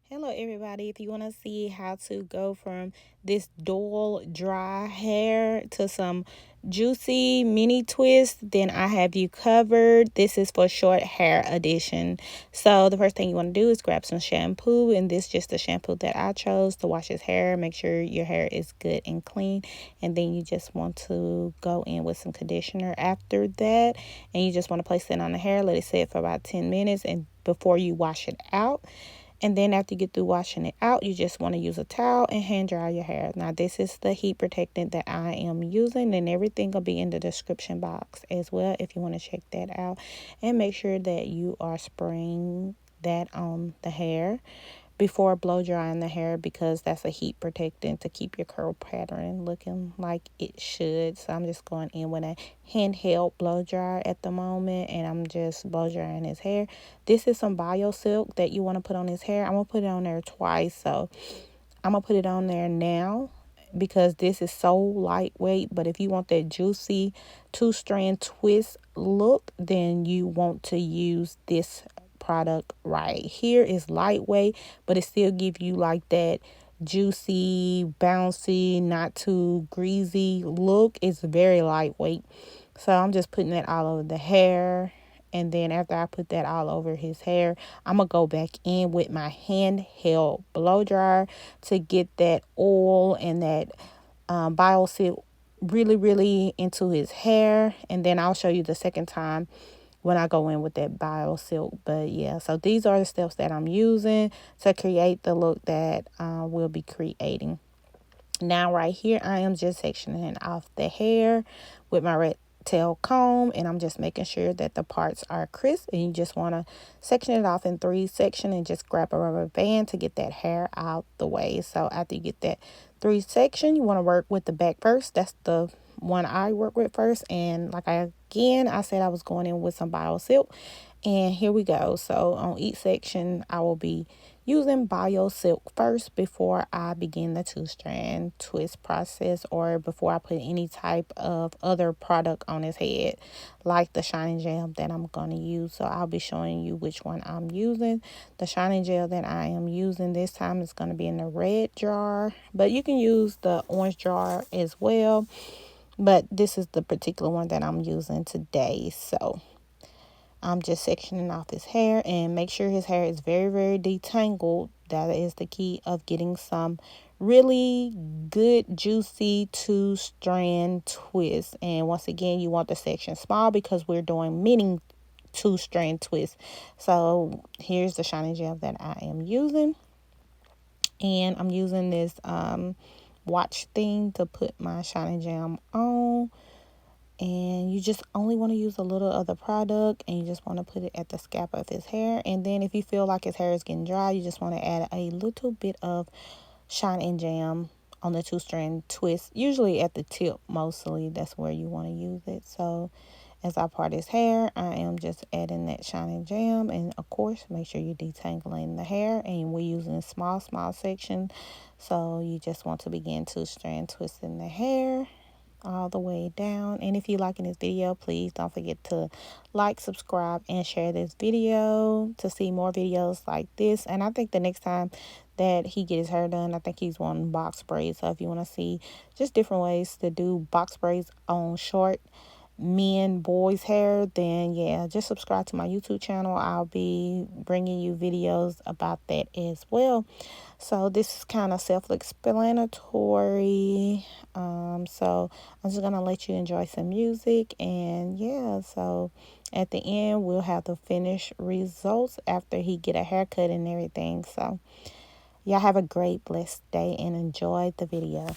Hello everybody. If you want to see how to go from this dull dry hair to some juicy mini twist, then I have you covered. This is for short hair edition. So the first thing you want to do is grab some shampoo, and this is just the shampoo that I chose to wash his hair. Make sure your hair is good and clean, and then you just want to go in with some conditioner after that, and you just want to place it on the hair, let it sit for about 10 minutes and before you wash it out. And then after you get through washing it out, you just want to use a towel and hand dry your hair. Now, this is the heat protectant that I am using, and everything will be in the description box as well if you want to check that out. And make sure that you are spraying that on the hair before blow drying the hair, because that's a heat protectant to keep your curl pattern looking like it should. So I'm just going in with a handheld blow dryer at the moment, and I'm just blow drying his hair. This is some biosilk that you want to put on his hair. I'm gonna put it on there twice, so I'm gonna put it on there now because this is so lightweight. But if you want that juicy 2-strand twist look, then you want to use this product right here. Is lightweight, but it still give you like that juicy, bouncy, not too greasy look. It's very lightweight. So I'm just putting that all over the hair. And then after I put that all over his hair, I'm going to go back in with my handheld blow dryer to get that oil and that biosilk really, really into his hair. And then I'll show you the second time when I go in with that biosilk. But yeah, so these are the steps that I'm using to create the look that we'll be creating. Now right here, I am just sectioning off the hair with my red tail comb, and I'm just making sure that the parts are crisp. And you just want to section it off in 3 sections and just grab a rubber band to get that hair out the way. So after you get that 3 section, you want to work with the back first. That's the one I work with first. And like I said I was going in with some biosilk, and here we go. So on each section, I will be using biosilk first before I begin the 2-strand twist process, or before I put any type of other product on his head, like the shining gel that I'm going to use. So I'll be showing you which one I'm using. The shining gel that I am using this time is going to be in the red jar, but you can use the orange jar as well. But this is the particular one that I'm using today. So I'm just sectioning off his hair, and make sure his hair is very, very detangled. That is the key of getting some really good, juicy 2-strand twist. And once again, you want the section small because we're doing mini 2-strand twist. So here's the shining gel that I am using. And I'm using this watch thing to put my shining gel on. And you just only want to use a little of the product, and you just want to put it at the scalp of his hair. And then if you feel like his hair is getting dry, you just want to add a little bit of shine and jam on the 2-strand twist, usually at the tip. Mostly that's where you want to use it. So as I part his hair, I am just adding that shine and jam, and of course make sure you're detangling the hair. And we're using a small section, so you just want to begin 2-strand twisting the hair all the way down. And if you're liking this video, please don't forget to like, subscribe, and share this video to see more videos like this. And I think the next time that he get his hair done, I think he's wanting box braids. So if you want to see just different ways to do box braids on short boys hair, then yeah, just subscribe to my YouTube channel. I'll be bringing you videos about that as well. So this is kind of self-explanatory. So I'm just gonna let you enjoy some music, and yeah, so at the end we'll have the finished results after he get a haircut and everything. So y'all have a great blessed day and enjoy the video.